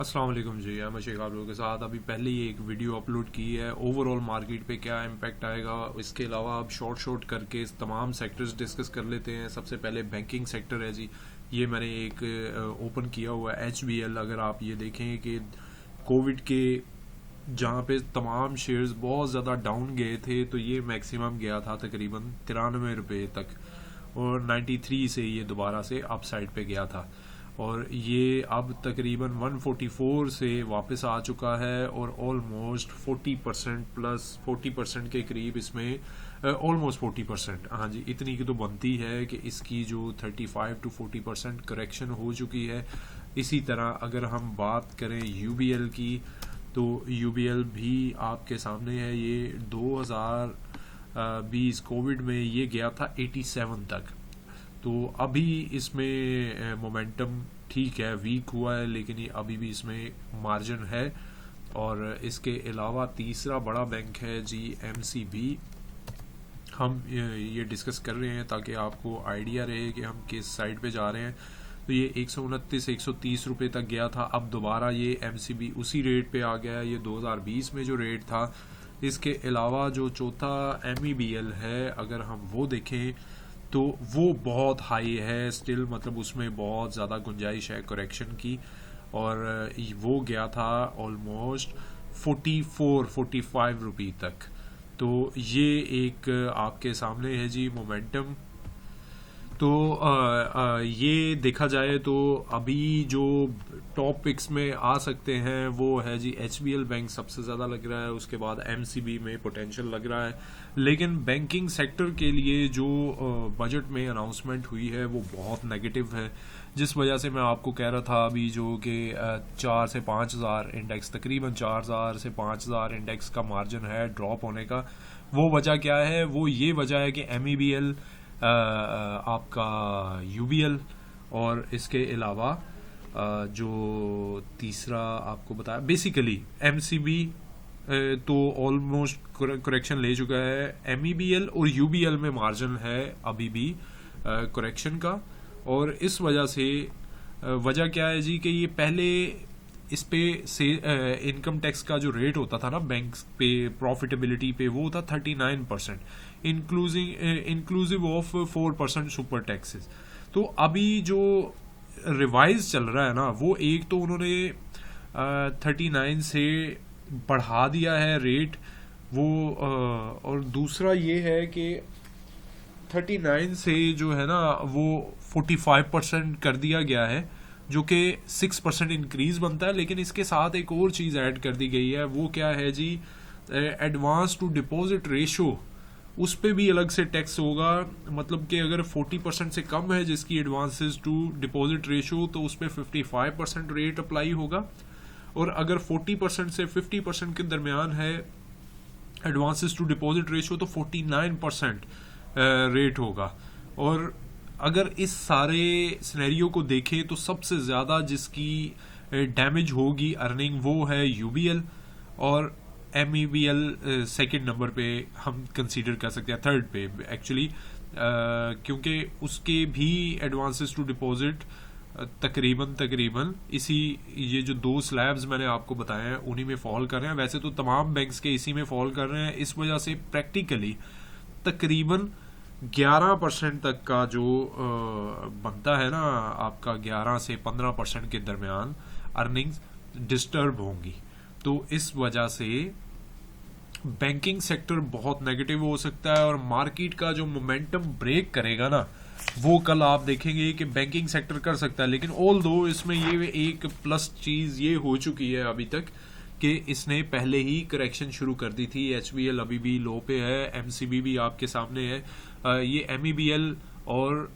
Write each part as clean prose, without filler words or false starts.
अस्सलाम वालेकुम जी। मैं शेख आप लोगों के साथ अभी पहले ही एक वीडियो अपलोड की है ओवरऑल मार्केट पे क्या इम्पैक्ट आएगा। इसके अलावा अब शॉर्ट करके तमाम सेक्टर्स डिस्कस कर लेते हैं। सबसे पहले बैंकिंग सेक्टर है जी। ये मैंने एक ओपन किया हुआ है HBL। अगर आप ये देखें कि कोविड के जहाँ पे तमाम शेयर्स बहुत ज़्यादा डाउन गए थे तो ये मैक्सिमम गया था तकरीबन 93 रुपये तक, और 93 से ये दोबारा से अप साइड पे गया था, और ये अब तकरीबन 144 से वापस आ चुका है और ऑलमोस्ट 40% प्लस 40% के करीब इसमें ऑलमोस्ट 40%, हाँ जी, इतनी की तो बनती है कि इसकी जो 35 to 40% करेक्शन हो चुकी है। इसी तरह अगर हम बात करें UBL की तो UBL भी आपके सामने है। ये 2020 कोविड में ये गया था 87 तक। तो अभी इसमें मोमेंटम ठीक है, वीक हुआ है, लेकिन ये अभी भी इसमें मार्जिन है। और इसके अलावा तीसरा बड़ा बैंक है जी MCB। हम ये डिस्कस कर रहे हैं ताकि आपको आइडिया रहे कि हम किस साइड पे जा रहे हैं। तो ये 129 130 रुपये तक गया था, अब दोबारा ये MCB उसी रेट पे आ गया है, ये 2020 में जो रेट था। इसके अलावा जो चौथा MEBL है, अगर हम वो देखें तो वो बहुत हाई है स्टिल, मतलब उसमें बहुत ज़्यादा गुंजाइश है करेक्शन की, और वो गया था ऑलमोस्ट 44-45 रुपये तक। तो ये एक आपके सामने है जी मोमेंटम। तो ये देखा जाए तो अभी जो टॉप पिक्स में आ सकते हैं वो है जी HBL बैंक सबसे ज़्यादा लग रहा है, उसके बाद MCB में पोटेंशियल लग रहा है। लेकिन बैंकिंग सेक्टर के लिए जो बजट में अनाउंसमेंट हुई है वो बहुत नेगेटिव है, जिस वजह से मैं आपको कह रहा था अभी जो कि 4 से 5,000 इंडेक्स, तकरीबन 4,000 से 5,000 इंडेक्स का मार्जिन है ड्रॉप होने का। वो वजह क्या है? वो ये वजह है कि MEBL, आपका UBL, और इसके अलावा जो तीसरा आपको बताया बेसिकली MCB तो ऑलमोस्ट करेक्शन ले चुका है। MEBL और UBL में मार्जिन है अभी भी करेक्शन का, और इस वजह से वजह क्या है जी कि ये पहले इस पे से इनकम टैक्स का जो रेट होता था ना बैंक पे प्रॉफिटेबिलिटी पे, वो था 39%, इंक्लूसिव ऑफ 4% सुपर टैक्सेस। तो अभी जो रिवाइज चल रहा है ना, वो एक तो उन्होंने 39 से बढ़ा दिया है रेट वो, और दूसरा ये है कि 39 से जो है ना वो 45% कर दिया गया है, जो कि 6% इंक्रीज बनता है। लेकिन इसके साथ एक और चीज़ ऐड कर दी गई है, वो क्या है जी? एडवांस टू डिपॉजिट रेशो, उस पर भी अलग से टैक्स होगा। मतलब कि अगर 40% से कम है जिसकी एडवांसेस टू डिपॉजिट रेशो, तो उस पर 55% रेट अप्लाई होगा, और अगर 40% से 50% के दरमियान है एडवांसेस टू डिपॉजिट रेशो, तो 49% रेट होगा। और अगर इस सारे सिनेरियो को देखें तो सबसे ज़्यादा जिसकी डैमेज होगी अर्निंग वो है UBL, और MEBL सेकंड नंबर पे हम कंसीडर कर सकते हैं, थर्ड पे एक्चुअली, क्योंकि उसके भी एडवांसेस टू डिपॉजिट तकरीबन इसी, ये जो दो स्लैब्स मैंने आपको बताए हैं उन्हीं में फॉल कर रहे हैं। वैसे तो तमाम बैंक्स के इसी में फॉल कर रहे हैं। इस वजह से प्रैक्टिकली तकरीबन 11% तक का जो बनता है ना आपका, 11 से 15% के दरमियान अर्निंग्स डिस्टर्ब होंगी। तो इस वजह से बैंकिंग सेक्टर बहुत नेगेटिव हो सकता है, और मार्केट का जो मोमेंटम ब्रेक करेगा ना, वो कल आप देखेंगे कि बैंकिंग सेक्टर कर सकता है। लेकिन ऑल दो इसमें ये एक प्लस चीज़ ये हो चुकी है अभी तक कि इसने पहले ही करेक्शन शुरू कर दी थी। HBL अभी भी लो पे है, MCB भी आपके सामने है, ये MEBL, और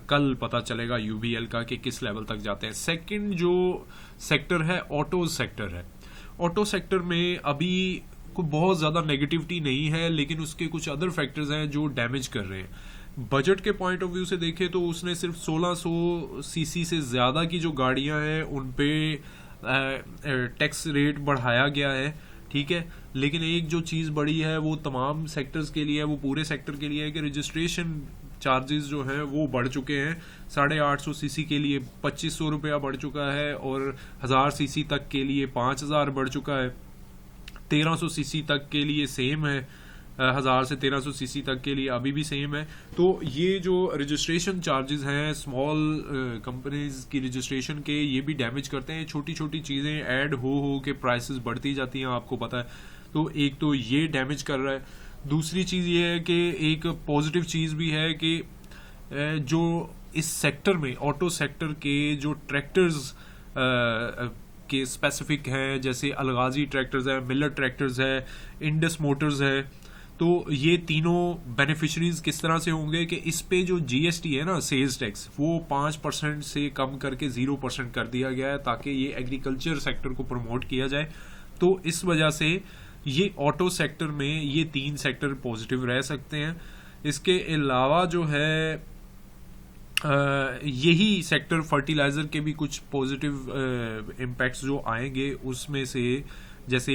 कल पता चलेगा UBL का कि किस लेवल तक जाते हैं। सेकंड जो सेक्टर है ऑटो सेक्टर है। ऑटो सेक्टर में अभी कोई बहुत ज़्यादा नेगेटिविटी नहीं है, लेकिन उसके कुछ अदर फैक्टर्स हैं जो डैमेज कर रहे हैं। बजट के पॉइंट ऑफ व्यू से देखें तो उसने सिर्फ 1600 सीसी से ज़्यादा की जो गाड़ियां हैं उन पे टैक्स रेट बढ़ाया गया है, ठीक है। लेकिन एक जो चीज़ बड़ी है वो तमाम सेक्टर्स के लिए है, वो पूरे सेक्टर के लिए है कि रजिस्ट्रेशन चार्जेस जो हैं वो बढ़ चुके हैं। 850 सीसी के लिए 2500 रुपया बढ़ चुका है और 1000 सीसी तक के लिए 5000 बढ़ चुका है। 1300 सीसी तक के लिए सेम है, 1000 से 1300 सीसी तक के लिए अभी भी सेम है। तो ये जो रजिस्ट्रेशन चार्जेस हैं स्मॉल कंपनीज की रजिस्ट्रेशन के, ये भी डैमेज करते हैं। छोटी छोटी चीज़ें ऐड हो के प्राइसेस बढ़ती जाती हैं, आपको पता है। तो एक तो ये डैमेज कर रहा है। दूसरी चीज़ ये है कि एक पॉजिटिव चीज़ भी है कि जो इस सेक्टर में ऑटो सेक्टर के जो ट्रैक्टर्स के स्पेसिफिक हैं, जैसे अलगाजी ट्रैक्टर्स है, मिलर ट्रैक्टर्स है, इंडस मोटर्स है, तो ये तीनों बेनिफिशरीज किस तरह से होंगे कि इस पे जो जीएसटी है ना, सेल्स टैक्स, वो 5% से कम करके 0% कर दिया गया है ताकि ये एग्रीकल्चर सेक्टर को प्रमोट किया जाए। तो इस वजह से ये ऑटो सेक्टर में ये 3 सेक्टर पॉजिटिव रह सकते हैं। इसके अलावा जो है यही सेक्टर फर्टिलाइजर के भी कुछ पॉजिटिव इम्पैक्ट्स जो आएंगे, उसमें से जैसे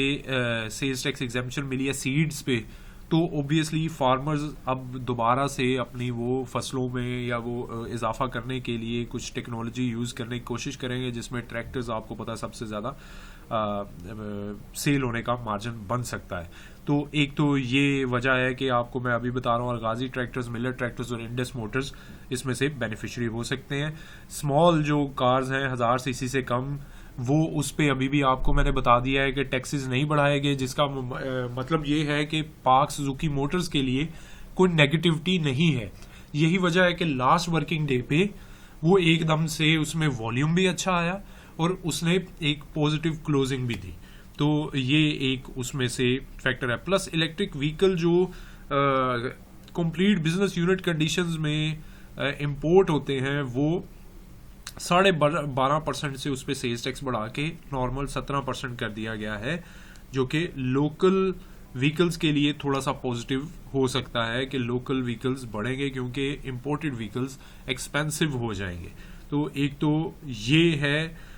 सेल्स टैक्स एग्जेम्पशन मिली है सीड्स पे, तो ऑब्वियसली फार्मर्स अब दोबारा से अपनी वो फसलों में या वो इजाफा करने के लिए कुछ टेक्नोलॉजी यूज़ करने की कोशिश करेंगे, जिसमें ट्रैक्टर्स आपको पता है सबसे ज़्यादा सेल होने का मार्जिन बन सकता है। तो एक तो ये वजह है कि आपको मैं अभी बता रहा हूँ, अलगाजी ट्रैक्टर्स, मिलर ट्रैक्टर्स और इंडस मोटर्स इसमें से बेनिफिशियरी हो सकते हैं। स्मॉल जो कार्स हैं 1000 सीसी से कम, वो उस पे अभी भी आपको मैंने बता दिया है कि टैक्सेस नहीं बढ़ाए गए, जिसका मतलब ये है कि पार्क सुजुकी मोटर्स के लिए कोई नेगेटिविटी नहीं है। यही वजह है कि लास्ट वर्किंग डे पे वो एकदम से उसमें वॉल्यूम भी अच्छा आया और उसने एक पॉजिटिव क्लोजिंग भी दी। तो ये एक उसमें से फैक्टर है। प्लस इलेक्ट्रिक व्हीकल जो कंप्लीट बिजनेस यूनिट कंडीशंस में इंपोर्ट होते हैं, वो 12.5% से उस पर सेल्स टैक्स बढ़ा के नॉर्मल 17% कर दिया गया है, जो कि लोकल व्हीकल्स के लिए थोड़ा सा पॉजिटिव हो सकता है कि लोकल व्हीकल्स बढ़ेंगे क्योंकि इंपोर्टेड व्हीकल्स एक्सपेंसिव हो जाएंगे। तो एक तो ये है।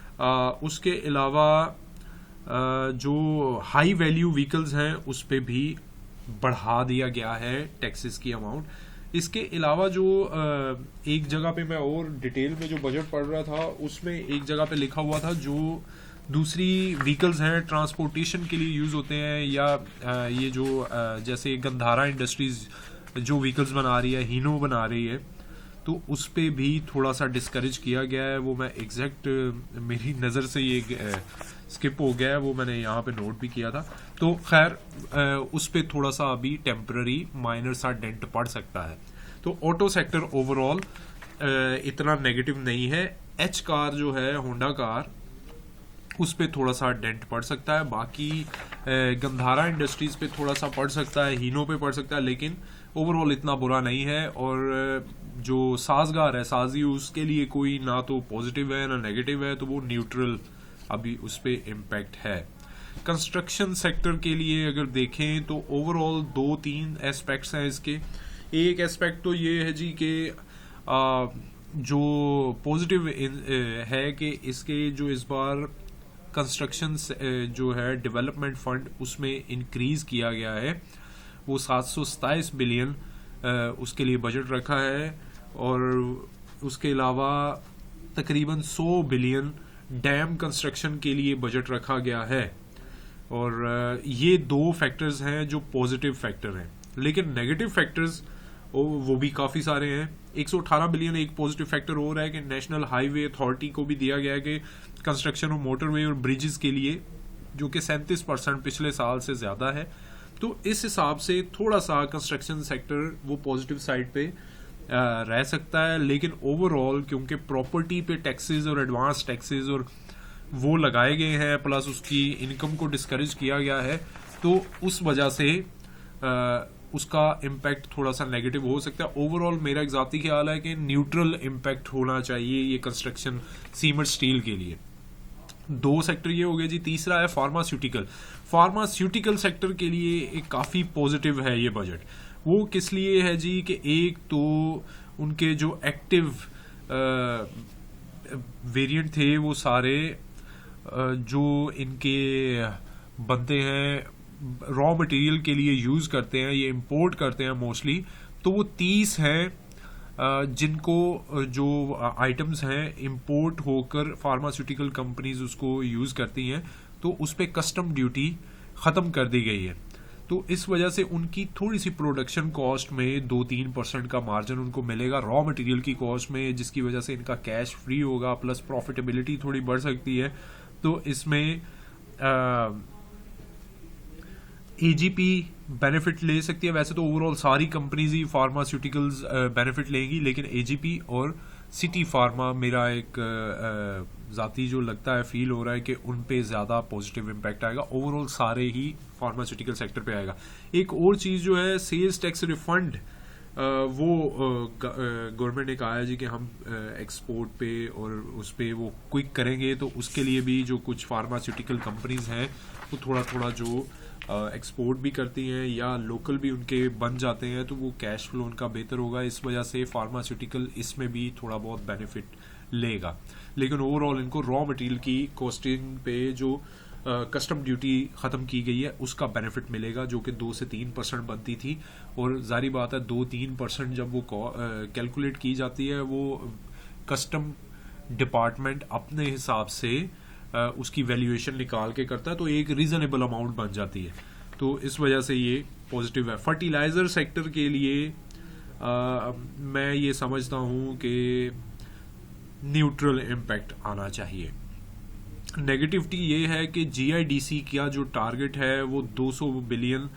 उसके अलावा जो हाई वैल्यू व्हीकल्स हैं उस पे भी बढ़ा दिया गया है टैक्सेस की अमाउंट। इसके अलावा जो एक जगह पे मैं और डिटेल में जो बजट पढ़ रहा था, उसमें एक जगह पे लिखा हुआ था जो दूसरी व्हीकल्स हैं ट्रांसपोर्टेशन के लिए यूज़ होते हैं, या ये जो जैसे गंधारा इंडस्ट्रीज जो व्हीकल्स बना रही है, हीनो बना रही है, तो उस पे भी थोड़ा सा डिस्करेज किया गया है। वो मैं एग्जैक्ट मेरी नज़र से ये स्किप हो गया है, वो मैंने यहाँ पे नोट भी किया था। तो खैर उस पे थोड़ा सा अभी टेम्पररी माइनर सा डेंट पड़ सकता है। तो ऑटो सेक्टर ओवरऑल इतना नेगेटिव नहीं है। एच कार जो है, होंडा कार, उस पे थोड़ा सा डेंट पड़ सकता है। बाकी गंधारा इंडस्ट्रीज पे थोड़ा सा पड़ सकता है, हीनो पे पड़ सकता है, लेकिन ओवरऑल इतना बुरा नहीं है। और जो साजगार है, साजी, उसके लिए कोई ना तो पॉजिटिव है ना नेगेटिव है, तो वो न्यूट्रल अभी उस पे इम्पैक्ट है। कंस्ट्रक्शन सेक्टर के लिए अगर देखें तो ओवरऑल 2-3 एस्पेक्ट्स हैं इसके। एक एस्पेक्ट तो ये है जी कि जो पॉजिटिव है कि इसके जो इस बार कंस्ट्रक्शन जो है डेवलपमेंट फंड, उसमें इंक्रीज किया गया है। वो 727 बिलियन उसके लिए बजट रखा है, और उसके अलावा तकरीबन 100 बिलियन डैम कंस्ट्रक्शन के लिए बजट रखा गया है। और ये 2 फैक्टर्स हैं जो पॉजिटिव फैक्टर हैं, लेकिन नेगेटिव फैक्टर्स वो भी काफ़ी सारे हैं। 118 बिलियन एक पॉजिटिव फैक्टर हो रहा है कि नेशनल हाईवे अथॉरिटी को भी दिया गया है कि कंस्ट्रक्शन ऑफ मोटरवे और ब्रिजेस के लिए, जो कि 37% पिछले साल से ज़्यादा है। तो इस हिसाब से थोड़ा सा कंस्ट्रक्शन सेक्टर वो पॉजिटिव साइड पे रह सकता है। लेकिन ओवरऑल क्योंकि प्रॉपर्टी पे टैक्सेस और एडवांस टैक्सेस और वो लगाए गए हैं, प्लस उसकी इनकम को डिस्करेज किया गया है, तो उस वजह से उसका इम्पैक्ट थोड़ा सा नेगेटिव हो सकता है। ओवरऑल मेरा एक ज़ाती ख्याल है कि न्यूट्रल इम्पैक्ट होना चाहिए ये कंस्ट्रक्शन सीमेंट स्टील के लिए। 2 सेक्टर ये हो गए जी। तीसरा है फार्मास्यूटिकल सेक्टर के लिए एक काफ़ी पॉजिटिव है ये बजट। वो किस लिए है जी कि एक तो उनके जो एक्टिव वेरिएंट थे वो सारे जो इनके बनते हैं रॉ मटेरियल के लिए यूज़ करते हैं, ये इंपोर्ट करते हैं मोस्टली, तो वो 30 हैं जिनको जो आइटम्स हैं इंपोर्ट होकर फार्मास्यूटिकल कंपनीज उसको यूज़ करती हैं, तो उस पर कस्टम ड्यूटी ख़त्म कर दी गई है। तो इस वजह से उनकी थोड़ी सी प्रोडक्शन कॉस्ट में 2-3% का मार्जिन उनको मिलेगा रॉ मटेरियल की कॉस्ट में, जिसकी वजह से इनका कैश फ्री होगा, प्लस प्रॉफिटेबिलिटी थोड़ी बढ़ सकती है। तो इसमें एजीपी बेनिफिट ले सकती है। वैसे तो ओवरऑल सारी कंपनीज ही फार्मास्यूटिकल्स बेनिफिट लेंगी, लेकिन एजीपी और सिटी फार्मा मेरा एक ज़ाती जो लगता है, फील हो रहा है कि उन पे ज़्यादा पॉजिटिव इम्पैक्ट आएगा, ओवरऑल सारे ही फार्मास्यूटिकल सेक्टर पे आएगा। एक और चीज़ जो है सेल्स टैक्स रिफंड, वो गवर्नमेंट ने कहा है जी कि हम एक्सपोर्ट पे और उस पे वो क्विक करेंगे, तो उसके लिए भी जो कुछ फार्मास्यूटिकल कंपनीज हैं वो थोड़ा थोड़ा जो एक्सपोर्ट भी करती हैं या लोकल भी उनके बन जाते हैं, तो वो कैश फ्लो उनका बेहतर होगा। इस वजह से फार्मास्यूटिकल इसमें भी थोड़ा बहुत बेनिफिट लेगा। लेकिन ओवरऑल इनको रॉ मटेरियल की कॉस्टिंग पे जो कस्टम ड्यूटी ख़त्म की गई है उसका बेनिफिट मिलेगा, जो कि 2 से 3% बनती थी। और जारी बात है 2-3% जब वो कैलकुलेट की जाती है, वो कस्टम डिपार्टमेंट अपने हिसाब से उसकी वैल्यूएशन निकाल के करता है, तो एक रीजनेबल अमाउंट बन जाती है। तो इस वजह से ये पॉजिटिव है। फर्टिलाइज़र सेक्टर के लिए मैं ये समझता हूँ कि न्यूट्रल इम्पैक्ट आना चाहिए। नेगेटिविटी ये है कि जीआईडीसी का जो टारगेट है वो 200 बिलियन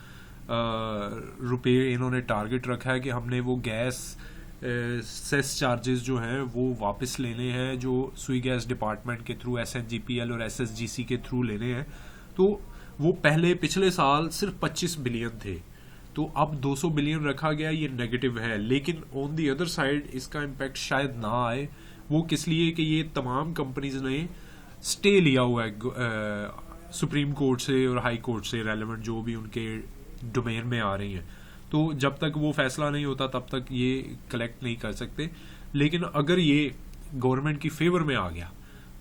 रुपए इन्होंने टारगेट रखा है कि हमने वो गैस सेस चार्जेस जो हैं वो वापस लेने हैं, जो सुई गैस डिपार्टमेंट के थ्रू एसएनजीपीएल और एसएसजीसी के थ्रू लेने हैं। तो वो पिछले साल सिर्फ 25 बिलियन थे, तो अब 200 बिलियन रखा गया, ये नेगेटिव है। लेकिन ऑन दी अदर साइड इसका इम्पैक्ट शायद ना आए। वो किस लिए कि ये तमाम कंपनीज ने स्टे लिया हुआ है सुप्रीम कोर्ट से और हाई कोर्ट से, रेलेवेंट जो भी उनके डोमेन में आ रही हैं। तो जब तक वो फैसला नहीं होता तब तक ये कलेक्ट नहीं कर सकते। लेकिन अगर ये गवर्नमेंट की फेवर में आ गया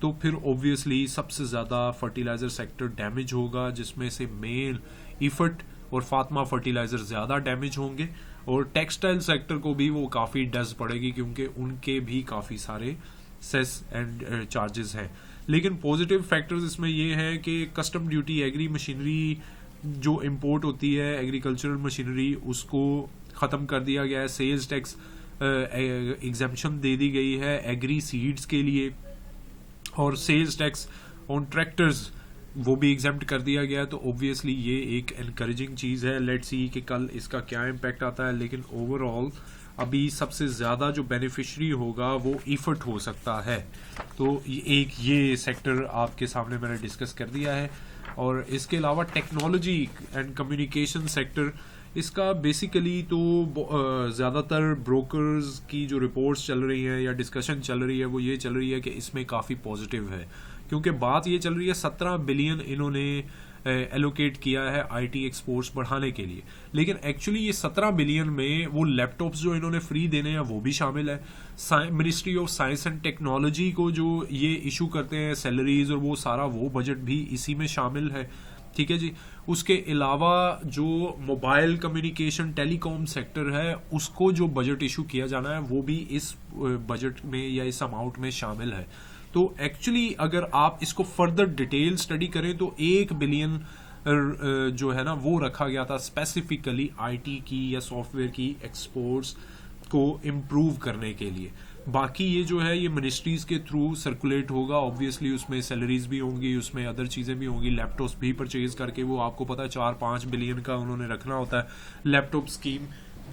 तो फिर ऑब्वियसली सबसे ज़्यादा फर्टिलाइज़र सेक्टर डैमेज होगा, जिसमें से मेल, इफट और फातिमा फर्टिलाइज़र ज़्यादा डैमेज होंगे। और टेक्सटाइल सेक्टर को भी वो काफ़ी डज पड़ेगी, क्योंकि उनके भी काफ़ी सारे सेस एंड चार्जेस हैं। लेकिन पॉजिटिव फैक्टर्स इसमें ये हैं कि कस्टम ड्यूटी एग्री मशीनरी जो इंपोर्ट होती है, एग्रीकल्चरल मशीनरी, उसको ख़त्म कर दिया गया है। सेल्स टैक्स एग्जेम्पशन दे दी गई है एग्री सीड्स के लिए, और सेल्स टैक्स ऑन ट्रैक्टर्स वो भी एग्जेम्प्ट कर दिया गया है। तो ऑब्वियसली ये एक एनकरेजिंग चीज़ है। लेट्स सी कि कल इसका क्या इम्पैक्ट आता है। लेकिन ओवरऑल अभी सबसे ज़्यादा जो बेनिफिशरी होगा वो इफर्ट हो सकता है। तो ये सेक्टर आपके सामने मैंने डिस्कस कर दिया है। और इसके अलावा टेक्नोलॉजी एंड कम्युनिकेशन सेक्टर, इसका बेसिकली तो ज़्यादातर ब्रोकर्स की जो रिपोर्ट्स चल रही हैं या डिस्कशन चल रही है वो ये चल रही है कि इसमें काफ़ी पॉजिटिव है, क्योंकि बात ये चल रही है 17 बिलियन इन्होंने एलोकेट किया है आईटी एक्सपोर्ट्स बढ़ाने के लिए। लेकिन एक्चुअली ये 17 बिलियन में वो लैपटॉप्स जो इन्होंने फ्री देने हैं वो भी शामिल है। Ministry of science and technology को जो ये इशू करते हैं सैलरीज और वो सारा, वो बजट भी इसी में शामिल है। ठीक है जी। उसके अलावा जो मोबाइल कम्युनिकेशन टेलीकॉम सेक्टर है उसको जो बजट इशू किया जाना है वो भी इस बजट में या इस अमाउंट में शामिल है। तो एक्चुअली अगर आप इसको फर्दर डिटेल स्टडी करें तो 1 बिलियन जो है ना वो रखा गया था स्पेसिफिकली आईटी की या सॉफ्टवेयर की एक्सपोर्ट्स को इम्प्रूव करने के लिए। बाकी ये जो है ये मिनिस्ट्रीज के थ्रू सर्कुलेट होगा। ऑब्वियसली उसमें सैलरीज भी होंगी, उसमें अदर चीज़ें भी होंगी। लैपटॉप्स भी परचेज करके वो आपको पता है 4-5 बिलियन का उन्होंने रखना होता है लैपटॉप स्कीम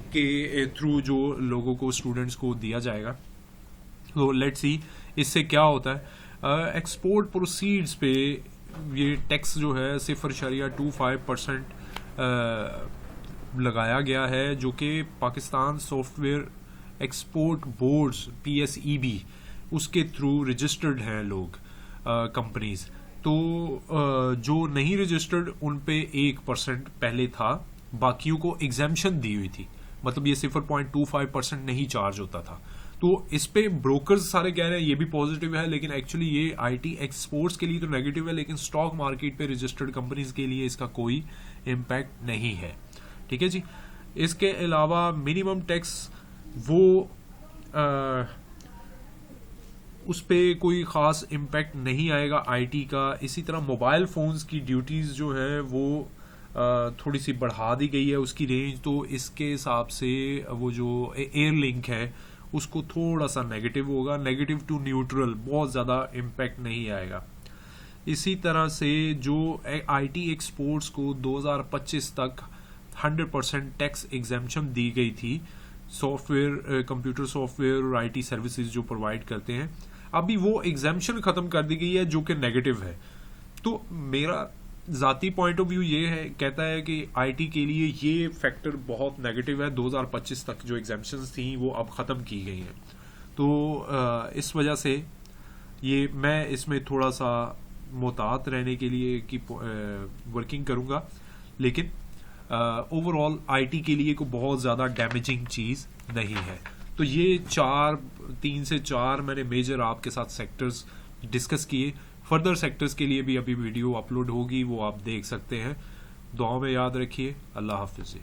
के थ्रू जो लोगों को, स्टूडेंट्स को दिया जाएगा। तो लेट्स सी इससे क्या होता है। एक्सपोर्ट प्रोसीड्स पे ये टैक्स जो है 0.25% लगाया गया है, जो कि Pakistan software export boards PSEB उसके थ्रू रजिस्टर्ड हैं लोग, कंपनीज। तो जो नहीं रजिस्टर्ड उन पे 1% पहले था, बाकियों को एग्जेम्पशन दी हुई थी, मतलब ये 0.25% नहीं चार्ज होता था। तो इस पे ब्रोकर्स सारे कह रहे हैं ये भी पॉजिटिव है, लेकिन एक्चुअली ये आईटी एक्सपोर्ट्स के लिए तो नेगेटिव है, लेकिन स्टॉक मार्केट पे रजिस्टर्ड कंपनीज के लिए इसका कोई इम्पैक्ट नहीं है। ठीक है जी। इसके अलावा मिनिमम टैक्स वो उस पर कोई ख़ास इम्पेक्ट नहीं आएगा आईटी का। इसी तरह मोबाइल फ़ोन्स की ड्यूटीज़ जो है वो थोड़ी सी बढ़ा दी गई है उसकी रेंज, तो इसके हिसाब से वो जो एयर लिंक है उसको थोड़ा सा नेगेटिव होगा, नेगेटिव टू न्यूट्रल, बहुत ज़्यादा इम्पेक्ट नहीं आएगा। इसी तरह से जो आईटी एक्सपोर्ट्स को 2025 तक 100% टैक्स एग्जेम्पशन दी गई थी, सॉफ्टवेयर, कंप्यूटर सॉफ्टवेयर और आईटी सर्विसेज जो प्रोवाइड करते हैं, अभी वो एग्जेम्पशन ख़त्म कर दी गई है जो कि नेगेटिव है। तो मेरा ज़ाती पॉइंट ऑफ व्यू ये है, कहता है कि आईटी के लिए ये फैक्टर बहुत नेगेटिव है। 2025 तक जो एग्जेम्पशंस थी वो अब ख़त्म की गई हैं। तो इस वजह से ये मैं इसमें थोड़ा सा मोहतात रहने के लिए कि वर्किंग करूँगा, लेकिन ओवरऑल आईटी के लिए को बहुत ज़्यादा डैमेजिंग चीज़ नहीं है। तो ये 3 से 4 मैंने मेजर आपके साथ सेक्टर्स डिस्कस किए। फर्दर सेक्टर्स के लिए भी अभी वीडियो अपलोड होगी, वो आप देख सकते हैं। दुआ में याद रखिए। अल्लाह हाफिज़।